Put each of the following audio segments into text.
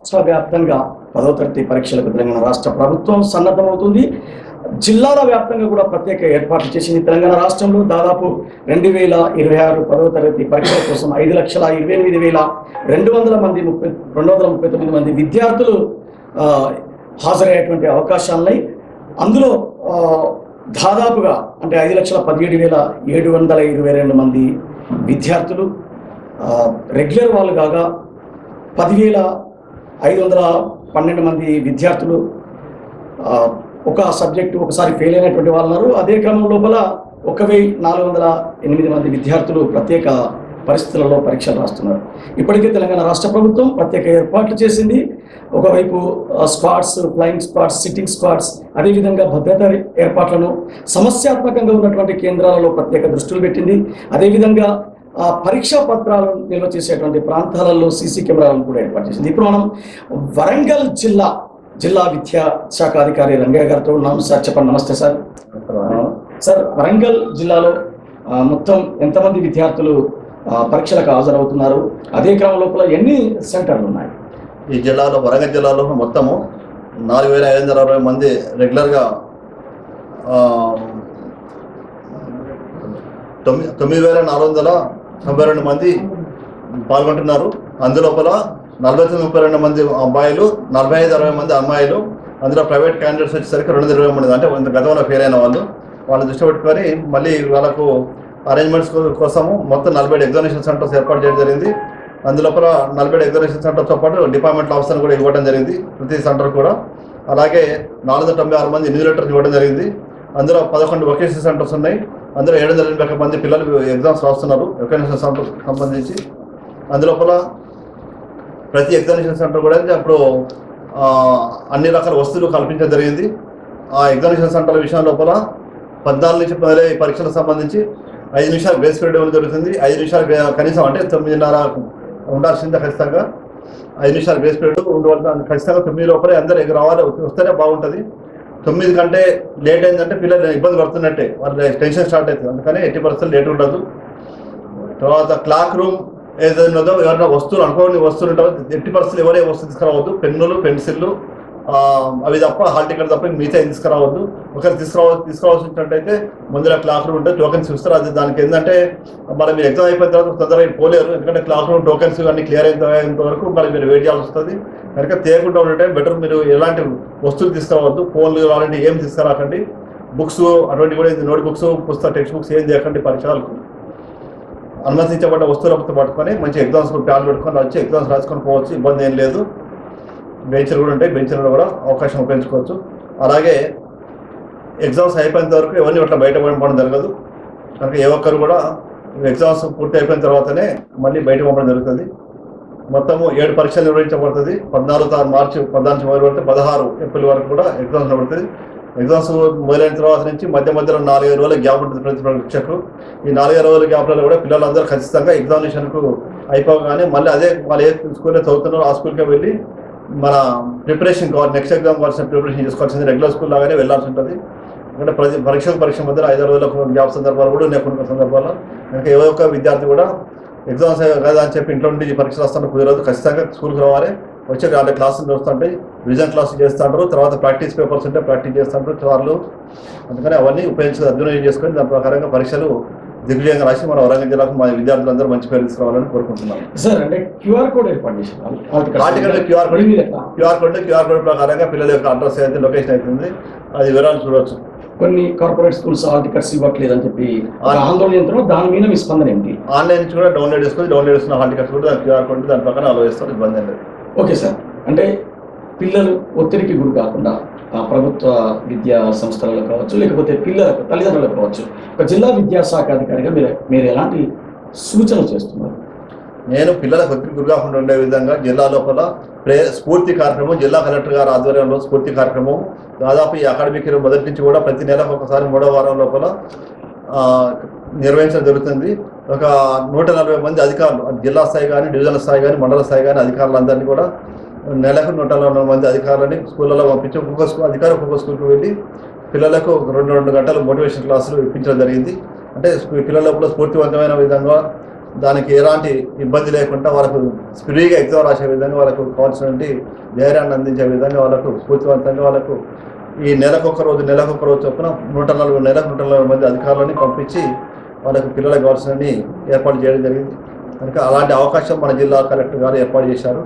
రాష్ట్ర వ్యాప్తంగా 10వ తరగతి పరీక్షలకు తెలంగాణ రాష్ట్ర ప్రభుత్వం సన్నద్ధమవుతుంది. జిల్లాల వ్యాప్తంగా కూడా ప్రత్యేక ఏర్పాట్లు చేసింది. తెలంగాణ రాష్ట్రంలో దాదాపు 2026 10వ తరగతి పరీక్షల కోసం 5,28,239 మంది విద్యార్థులు హాజరయ్యేటువంటి అవకాశాలున్నాయి. అందులో దాదాపుగా అంటే 5,17,722 మంది విద్యార్థులు రెగ్యులర్ వాళ్ళు కాగా 10,512 మంది విద్యార్థులు ఒక సబ్జెక్టు ఒకసారి ఫెయిల్ అయినటువంటి వాళ్ళు ఉన్నారు. అదే క్రమం లోపల 1,408 మంది విద్యార్థులు ప్రత్యేక పరిస్థితులలో పరీక్షలు రాస్తున్నారు. ఇప్పటికే తెలంగాణ రాష్ట్ర ప్రభుత్వం ప్రత్యేక ఏర్పాట్లు చేసింది. ఒకవైపు squads, flying squads, sitting squads, అదేవిధంగా భద్రతా ఏర్పాట్లను సమస్యాత్మకంగా ఉన్నటువంటి కేంద్రాలలో ప్రత్యేక దృష్టిలు పెట్టింది. అదేవిధంగా పరీక్షా పత్రాలను నిల్వ చేసేటువంటి ప్రాంతాలలో సీసీ కెమెరాలను కూడా ఏర్పాటు చేసింది. ఇప్పుడు మనం వరంగల్ జిల్లా విద్యా శాఖ అధికారి రంగయ్య గారితో ఉన్నాం. సార్ చెప్పండి. నమస్తే సార్. సార్, వరంగల్ జిల్లాలో మొత్తం ఎంతమంది విద్యార్థులు పరీక్షలకు హాజరవుతున్నారు? అదే క్రమం లోపల ఎన్ని సెంటర్లు ఉన్నాయి? ఈ జిల్లాలో, వరంగల్ జిల్లాలో మొత్తము 4,560 మంది రెగ్యులర్గా 9,492 మంది పాల్గొంటున్నారు. అందులోపల 49,32 మంది అబ్బాయిలు, 45,60 మంది అమ్మాయిలు. అందులో ప్రైవేట్ క్యాండిడేట్స్ వచ్చేసరికి 220 మంది, అంటే గతంలో ఫెయిల్ అయిన వాళ్ళు దృష్టి పెట్టుకొని మళ్ళీ వాళ్ళకు అరేంజ్మెంట్స్ కోసము మొత్తం 47 ఎగ్జామినేషన్ సెంటర్స్ ఏర్పాటు చేయడం జరిగింది. అందులోపల 47 ఎగ్జామినేషన్ సెంటర్తో పాటు డిపార్ట్మెంట్ ఆఫీసర్ని కూడా ఇవ్వడం జరిగింది ప్రతి సెంటర్ కూడా. అలాగే 496 మంది ఇన్విజిలేటర్స్ ఇవ్వడం జరిగింది. అందులో 11 వొకేషనల్ సెంటర్స్ ఉన్నాయి. అందులో 780 మంది పిల్లలు ఎగ్జామ్స్ రాస్తున్నారు వొకేషనల్ సెంటర్ సంబంధించి. అందులోపల ప్రతి ఎగ్జామినేషన్ సెంటర్ కూడా అప్పుడు అన్ని రకాల వస్తువులు కల్పించడం జరిగింది. ఆ ఎగ్జామినేషన్ సెంటర్ల విషయం లోపల 14 నుంచి 15 పరీక్షలకు సంబంధించి 5 నిమిషాలు గ్రేస్ పీరియడ్ ఇవ్వడం జరుగుతుంది. 5 నిమిషాలు కనీసం, అంటే 9:30 ఉండాల్సిందే ఖచ్చితంగా. 5 నిమిషాలు గ్రేస్ పీరియడ్ ఉండవలసిన ఖచ్చితంగా 9 లోపలే అందరూ రావాలి, వస్తేనే బాగుంటుంది. 9 కంటే లేట్ అయిందంటే పిల్లలు ఇబ్బంది పడుతున్నట్టే, వాళ్ళ టెన్షన్ స్టార్ట్ అవుతుంది. అందుకని 80% లేట్ ఉండదు. తర్వాత క్లాక్ రూమ్ ఏదైనా ఉన్నదో, ఎవరైనా వస్తువులు అనుకోని వస్తువులు ఉంటారో 80% ఎవరే వస్తువు తీసుకురావద్దు. పెన్నులు, పెన్సిళ్ళు అవి తప్ప, హాల్ టికెట్ తప్ప మిగతా ఏం తీసుకురావద్దు. ఒకరు తీసుకురావాల్సినట్టయితే ముందులో క్లాక్ రూమ్ ఉంటే టోకెన్స్ ఇస్తారు. అది దానికి ఏంటంటే మరి మీరు ఎగ్జామ్ అయిపోయిన తర్వాత తొందరగా పోలేరు, ఎందుకంటే క్లాక్ రూమ్ టోకెన్స్ అన్ని క్లియర్ అయ్యేంత వరకు మరి మీరు వెయిట్ చేయాల్సి వస్తుంది. కనుక తీయకుండా ఉంటే బెటర్. మీరు ఎలాంటి వస్తువులు తీసుకురావద్దు, ఫోన్లు అలాంటి ఏం తీసుకురాకండి. బుక్స్ అటువంటి కూడా, నోట్ బుక్స్, టెక్స్ట్ బుక్స్ ఏం చేయకండి. పరీక్షలకు అనుమతించబడ్డ వస్తువులతో పట్టుకొని మంచి ఎగ్జామ్స్ ప్యాడ్ పెట్టుకొని వచ్చి ఎగ్జామ్స్ రాసుకొని పోవచ్చు, ఇబ్బంది ఏం లేదు. బెంచ్లు కూడా ఉంటాయి, బెంచ్లలో కూడా అవకాశం ఉపయోగించుకోవచ్చు. అలాగే ఎగ్జామ్స్ అయిపోయినంత వరకు ఎవరిని అట్లా బయట పంపడం జరగదు. కనుక ఏ ఒక్కరు కూడా ఎగ్జామ్స్ పూర్తి అయిపోయిన తర్వాతనే మళ్ళీ బయట పంపడం జరుగుతుంది. మొత్తము 7 పరీక్షలు నిర్వహించబడుతుంది. 14 మార్చి 14 మొదలుపెడితే 16 ఏప్రిల్ వరకు కూడా ఎగ్జామ్స్ నిర్వహిస్తుంది. ఎగ్జామ్స్ మొదలైన తర్వాత నుంచి మధ్యలో 4-5 రోజుల గ్యాప్ ఉంటుంది ప్రతి పరీక్షకు. ఈ 4-5 రోజుల గ్యాప్లలో కూడా పిల్లలందరూ ఖచ్చితంగా ఎగ్జామినేషన్కు అయిపోగానే మళ్ళీ అదే వాళ్ళు ఏ స్కూల్లో చదువుతున్నారో ఆ స్కూల్కే వెళ్ళి మన ప్రిపరేషన్ కావాలి, నెక్స్ట్ ఎగ్జామ్ కావాల్సిన ప్రిపరేషన్ చేసుకోవాల్సింది. రెగ్యులర్ స్కూల్ లాగానే వెళ్ళాల్సి ఉంటుంది. ఎందుకంటే పరీక్ష మధ్యలో 5 రోజులకు గ్యాప్ సందర్భాలు కూడా ఉన్నాయి కొన్ని సందర్భాల్లో. కనుక ఏ ఒక్క విద్యార్థి కూడా ఎగ్జామ్స్ కదా అని చెప్పి ఇంట్లో నుండి పరీక్షలు వస్తుంటే కుదరదు. ఖచ్చితంగా స్కూల్కి రావాలి. వచ్చే అంటే క్లాసులు చూస్తుంటాయి, రివిజన్ క్లాసులు చేస్తుంటారు, తర్వాత ప్రాక్టీస్ పేపర్స్ ఉంటే ప్రాక్టీస్ చేస్తుంటారు వాళ్ళు. అందుకని అవన్నీ సద్వినియోగం చేసుకొని దాని ప్రకారంగా పరీక్షలు దిగ్విజయంగా రాసి మన వరంగల్ జిల్లాకు మా విద్యార్థులందరూ మంచి పేరు తీసుకురావాలని కోరుకుంటున్నాను. సార్, అంటే క్యూఆర్ కోడ్ ఏర్పాటు చేశారు. క్యూఆర్ కోడ్ ప్రకారంగా పిల్లల యొక్క అడ్రస్ అయితే లొకేషన్ అవుతుంది, అది వివరాలు చూడవచ్చు. కొన్ని కార్పొరేట్ స్కూల్స్ హాల్ టికెట్స్ ఇవ్వట్లేదు అని చెప్పి ఆందోళన, దాని మీద మీ స్పందన ఏంటి? ఆన్లైన్ నుంచి కూడా డౌన్లోడ్ చేసుకున్న హాల్ టికెట్స్ కూడా క్యూఆర్ కోడ్ దాని ప్రకారం అలో చేస్తారు, ఇబ్బంది లేదు. ఓకే సార్, అంటే పిల్లలు ఒత్తిడికి గురి కాకుండా ప్రభుత్వ విద్యా సంస్థలలో కావచ్చు, లేకపోతే పిల్లలకు తల్లిదండ్రులకు కావచ్చు, ఒక జిల్లా విద్యాశాఖ అధికారిగా మీరు ఎలాంటి సూచనలు చేస్తున్నారు? నేను పిల్లలకు ఒత్తిడి గురి కాకుండా ఉండే విధంగా జిల్లా లోపల స్ఫూర్తి కార్యక్రమం, జిల్లా కలెక్టర్ గారి ఆధ్వర్యంలో స్ఫూర్తి కార్యక్రమం దాదాపు ఈ అకాడమిక్ ఇయర్ మొదటి నుంచి కూడా ప్రతి నెలకు ఒకసారి 3వ వారం లోపల నిర్వహించడం జరుగుతుంది. ఒక 140 మంది అధికారులు, జిల్లా స్థాయి కానీ, డివిజనల్ స్థాయి కానీ, మండల స్థాయి కానీ అధికారులందరినీ కూడా నెలకు 140 మంది అధికారులని స్కూళ్ళలో పంపించి ఒక్కొక్క స్కూల్కి వెళ్ళి పిల్లలకు 2 గంటలు మోటివేషన్ క్లాసులు ఇప్పించడం జరిగింది. అంటే పిల్లలకు కూడా స్ఫూర్తివంతమైన విధంగా దానికి ఎలాంటి ఇబ్బంది లేకుండా వాళ్ళకు ఫ్రీగా ఎగ్జామ్ రాసే విధంగా వాళ్ళకు కావాల్సినటువంటి ధైర్యాన్ని అందించే విధంగా వాళ్ళకు స్ఫూర్తివంతంగా వాళ్ళకు ఈ నెలకొక రోజు చొప్పున 140 మంది అధికారులని పంపించి వాళ్ళకు పిల్లలకు కావాల్సినవి ఏర్పాటు చేయడం జరిగింది. కనుక అలాంటి అవకాశం మన జిల్లా కలెక్టర్ గారు ఏర్పాటు చేశారు.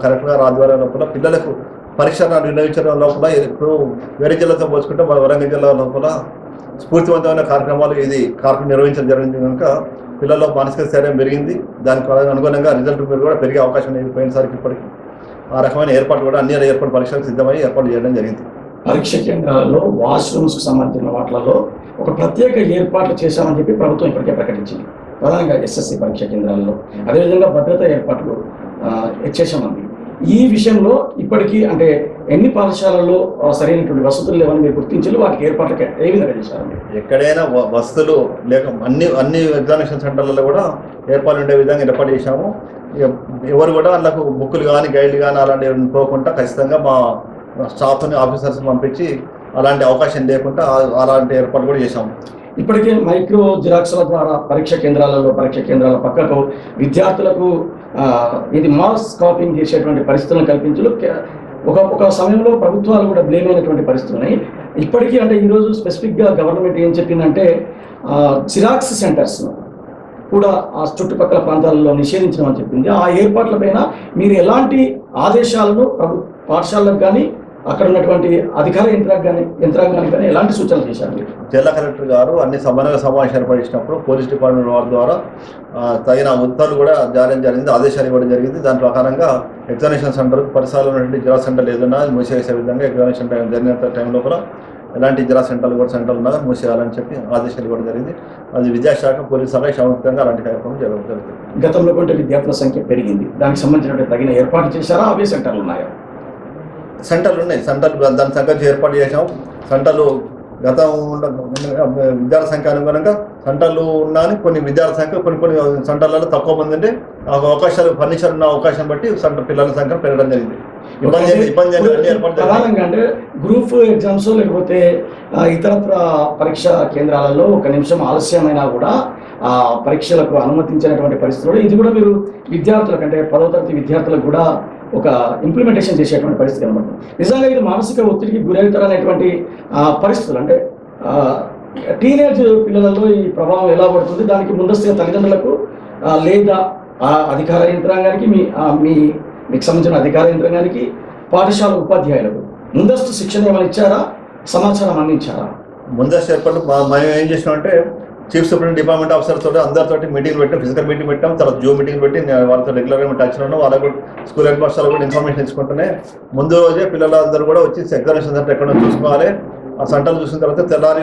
కలెక్టర్ గారు ఆధ్వర్యం లోపల పిల్లలకు పరీక్షను నిర్వహించడం లోపల ఇప్పుడు వేరే జిల్లాతో పోల్చుకుంటే మన వరంగల్ జిల్లా లోపల స్ఫూర్తివంతమైన కార్యక్రమాలు నిర్వహించడం జరిగింది. కనుక పిల్లల్లో మానసిక స్థైర్యం పెరిగింది. దానికి అనుగుణంగా రిజల్ట్ కూడా పెరిగే అవకాశం లేదు పోయినసారికి ఇప్పటికీ. ఆ రకమైన ఏర్పాటు కూడా అన్ని ఏర్పాటు పరీక్షలకు సిద్ధమై ఏర్పాటు చేయడం జరిగింది. పరీక్ష కేంద్రాలలో వాష్రూమ్స్కి సంబంధించిన వాటిలలో ఒక ప్రత్యేక ఏర్పాట్లు చేశామని చెప్పి ప్రభుత్వం ఇప్పటికే ప్రకటించింది. ప్రధానంగా ఎస్ఎస్సి పరీక్ష కేంద్రాలలో అదేవిధంగా భద్రతా ఏర్పాట్లు చేశామంది. ఈ విషయంలో ఇప్పటికీ అంటే ఎన్ని పాఠశాలల్లో సరైనటువంటి వసతులు లేవని మీరు గుర్తించారు, వాటికి ఏర్పాట్లకి ఏ విధంగా చేశారండి? ఎక్కడైనా వసతులు లేక అన్ని ఎగ్జామినేషన్ సెంటర్లలో కూడా ఏర్పాటు ఉండే విధంగా ఏర్పాటు చేశాము. ఎవరు కూడా వాళ్ళకు బుక్కులు కానీ గైడ్లు కానీ అలాంటివి పోకుండా ఖచ్చితంగా మా స్టాఫ్ని ఆఫీసర్స్ పంపించి అలాంటి అవకాశం లేకుండా అలాంటి ఏర్పాటు కూడా చేశాము. ఇప్పటికే మైక్రో జిరాక్స్ల ద్వారా పరీక్ష కేంద్రాల పక్కకు విద్యార్థులకు ఇది మాస్ కాపింగ్ చేసేటువంటి పరిస్థితులను కల్పించడం ఒక సమయంలో ప్రభుత్వాలు కూడా బ్లేమ్ అయినటువంటి పరిస్థితులు ఉన్నాయి. ఇప్పటికీ అంటే ఈరోజు స్పెసిఫిక్గా గవర్నమెంట్ ఏం చెప్పిందంటే జిరాక్స్ సెంటర్స్ కూడా ఆ చుట్టుపక్కల ప్రాంతాలలో నిషేధించడం అని చెప్పింది. ఆ ఏర్పాట్లపైన మీరు ఎలాంటి ఆదేశాలను పాఠశాలకు కానీ అక్కడ ఉన్నటువంటి అధికార యంత్రాంగానికి కానీ ఎలాంటి సూచనలు చేశారు? జిల్లా కలెక్టర్ గారు అన్ని సమన్వయ సమావేశాలు ఏర్పడినప్పుడు పోలీస్ డిపార్ట్మెంట్ వారి ద్వారా తగిన ఉత్తర్వులు కూడా జారీ జరిగింది, ఆదేశాలు ఇవ్వడం జరిగింది. దాని ప్రకారంగా ఎగ్జామినేషన్ సెంటర్ పరిసరాలు ఉన్నటువంటి జిరాక్స్ సెంటర్ ఏదైనా మూసేసే విధంగా ఎగ్జామినేషన్ జరిగినంత టైంలో కూడా ఎలాంటి జిరాక్స్ సెంటర్లు ఉన్నా మూసేయాలని చెప్పి ఆదేశాలు ఇవ్వడం జరిగింది. అది విద్యాశాఖ పోలీస్ శాఖ సంయుక్తంగా అలాంటి కార్యక్రమం జరుగుతుంది. గతంలో కొంటే విద్యార్థుల సంఖ్య పెరిగింది, దానికి సంబంధించిన తగిన ఏర్పాటు చేశారా? అవే సెంటర్లు ఉన్నాయా? సెంటర్లు ఉన్నాయి. దాని సంఖ్య ఏర్పాటు చేసాం. సెంటర్లు గతం విద్యార్థి సంఖ్య అనుగుణంగా సెంటర్లు ఉన్నాయని కొన్ని విద్యార్థి సంఖ్య కొన్ని సెంటర్లలో తక్కువ మంది అంటే అవకాశాలు ఫర్నిచర్ ఉన్న అవకాశం బట్టి పిల్లల సంఖ్య పెరగడం జరిగింది. ప్రధానంగా అంటే గ్రూప్ ఎగ్జామ్స్ లేకపోతే ఇతరత్ర పరీక్షా కేంద్రాలలో ఒక నిమిషం ఆలస్యమైనా కూడా పరీక్షలకు అనుమతించినటువంటి పరిస్థితుల్లో ఇది కూడా మీరు విద్యార్థులకు అంటే 10వ తరగతి విద్యార్థులకు కూడా ఒక ఇంప్లిమెంటేషన్ చేసేటువంటి పరిస్థితి అనమాట. నిజంగా ఇది మానసిక ఒత్తిడికి గురవుతారనేటువంటి పరిస్థితులు అంటే టీనేజ్ పిల్లలలో ఈ ప్రభావం ఎలా పడుతుంది, దానికి ముందస్తుగా తల్లిదండ్రులకు లేదా అధికార యంత్రాంగానికి మీకు సంబంధించిన అధికార యంత్రాంగానికి పాఠశాల ఉపాధ్యాయులకు ముందస్తు శిక్షణ ఏమైనా ఇచ్చారా, సమాచారం అందించారా? ముందస్తు ఏర్పాటు మేము ఏం చేసినామంటే చీఫ్ సూపరింటెండెంట్ డిపార్ట్మెంట్ ఆఫీసర్తో అందరితో మీటింగ్ పెట్టాం, ఫిజికల్ మీటింగ్ పెట్టాం, తర్వాత జూమ్ మీటింగ్ పెట్టి వాళ్ళతో రెగ్యులర్గా టచ్ ఉన్నాం. వాళ్ళకు స్కూల్ హెడ్ మాస్టర్లు కూడా ఇన్ఫర్మేషన్ ఇచ్చుకుంటూనే ముందు రోజే పిల్లలందరూ కూడా వచ్చి ఎగ్జామినేషన్ సెంటర్ ఎక్కడో చూసుకోవాలి. ఆ సెంటర్లు చూసిన తర్వాత తెల్లారి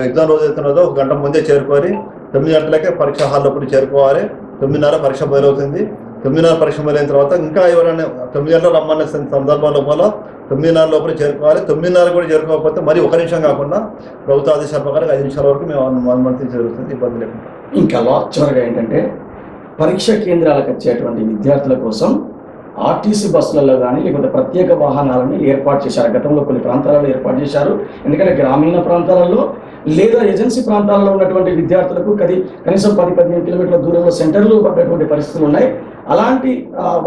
ఎగ్జామ్ రోజు అవుతున్నదో 1 గంట ముందే చేరుకోవాలి. 9 గంటలకే పరీక్ష హాల్ లోపల చేరుకోవాలి. 9:30 పరీక్ష మొదలవుతుంది. 9:30 పరీక్ష మొదలైన తర్వాత ఇంకా ఎవరైనా 9 గంటలు రమ్మనే సందర్భం లోపల 9:30 లోపల చేరుకోవాలి. 9:30 కూడా చేరుకోకపోతే మరి 1 నిమిషం కాకుండా ప్రభుత్వ ఆదేశాల ప్రకారం 5 నిమిషాల వరకు మేము అనుమతించ జరుగుతుంది, ఇబ్బంది లేకుండా. ఇంకా చివరిగా ఏంటంటే పరీక్ష కేంద్రాలకు వచ్చేటువంటి విద్యార్థుల కోసం ఆర్టీసీ బస్సులలో కానీ లేకపోతే ప్రత్యేక వాహనాలను ఏర్పాటు చేశారు. గతంలో కొన్ని ప్రాంతాలలో ఏర్పాటు చేశారు. ఎందుకంటే గ్రామీణ ప్రాంతాలలో లేదా ఏజెన్సీ ప్రాంతాల్లో ఉన్నటువంటి విద్యార్థులకు కనీసం 10-15 కిలోమీటర్ల దూరంలో సెంటర్లు పడ్డటువంటి పరిస్థితులు ఉన్నాయి. అలాంటి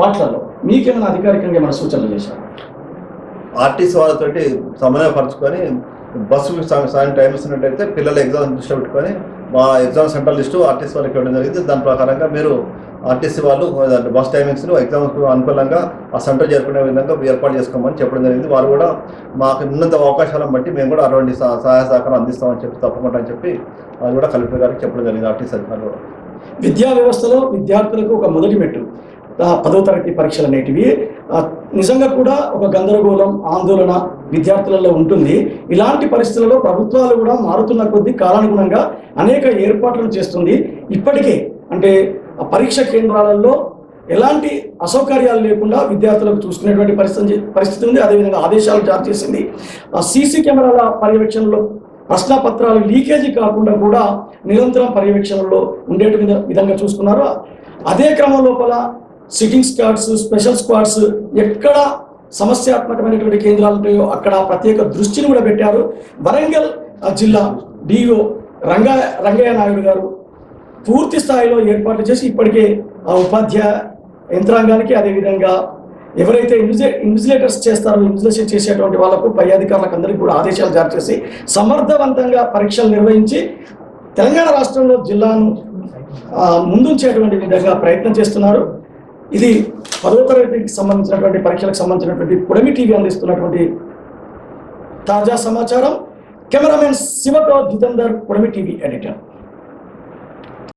వాటిలలో మీకేమైనా అధికారికంగా ఏమైనా సూచనలు చేశారు? ఆర్టీసీ వాళ్ళతోటి సమన్వయపరచుకొని బస్సు టైం ఇస్తున్నట్టయితే పిల్లల ఎగ్జామ్ దృష్టిలో పెట్టుకొని మా ఎగ్జామ్ సెంటర్ లిస్టు ఆర్టీసీ వాళ్ళకి ఇవ్వడం జరిగింది. దాని ప్రకారంగా మీరు ఆర్టీసీ వాళ్ళు బస్ టైమింగ్స్ను ఎగ్జామ్స్కు అనుకూలంగా ఆ సెంటర్ చేరుకునే విధంగా ఏర్పాటు చేసుకోమని చెప్పడం జరిగింది. వారు కూడా మాకు ఉన్నంత అవకాశాలను బట్టి మేము కూడా అటువంటి సహాయ సహకారం అందిస్తామని చెప్పి తప్పకుండా అని చెప్పి అది కూడా కలెక్టర్ గారికి చెప్పడం జరిగింది. ఆర్టీసీ అధికారులు కూడా విద్యా వ్యవస్థలో విద్యార్థులకు ఒక మొదటి మెట్టు 10వ తరగతి పరీక్షలు అనేటివి నిజంగా కూడా ఒక గందరగోళం, ఆందోళన విద్యార్థులలో ఉంటుంది. ఇలాంటి పరిస్థితులలో ప్రభుత్వాలు కూడా మారుతున్న కొద్దీ కాలానుగుణంగా అనేక ఏర్పాట్లను చేస్తుంది. ఇప్పటికే అంటే పరీక్ష కేంద్రాలలో ఎలాంటి అసౌకర్యాలు లేకుండా విద్యార్థులకు చూసుకునేటువంటి పరిస్థితి ఉంది. అదేవిధంగా ఆదేశాలు జారీ చేసింది. సీసీ కెమెరాల పర్యవేక్షణలో ప్రశ్నపత్రాలు లీకేజీ కాకుండా కూడా నిరంతరం పర్యవేక్షణలో ఉండే విధంగా చూసుకున్నారు. అదే క్రమం లోపల సిట్టింగ్ స్క్వాడ్స్, స్పెషల్ స్క్వాడ్స్ ఎక్కడ సమస్యాత్మకమైనటువంటి కేంద్రాలు ఉంటాయో అక్కడ ప్రత్యేక దృష్టిని కూడా పెట్టారు. వరంగల్ జిల్లా డిఓ రంగయ్య నాయుడు గారు పూర్తి స్థాయిలో ఏర్పాట్లు చేసి ఇప్పటికే ఆ ఉపాధ్యాయ యంత్రాంగానికి అదేవిధంగా ఎవరైతే ఇన్విజిలేటర్స్ చేస్తారో ఇన్విజిలేషన్ చేసేటువంటి వాళ్ళకు పై అధికారులకు అందరికీ కూడా ఆదేశాలు జారీ చేసి సమర్థవంతంగా పరీక్షలు నిర్వహించి తెలంగాణ రాష్ట్రంలో జిల్లాను ముందుంచేటువంటి విధంగా ప్రయత్నం చేస్తున్నారు. ఇది 10వ తరగతికి సంబంధించినటువంటి పరీక్షలకు సంబంధించినటువంటి పుడమి టీవీ అందిస్తున్నటువంటి తాజా సమాచారం. కెమెరామెన్ శివతో జితేందర్, పుడమి టీవీ ఎడిటర్.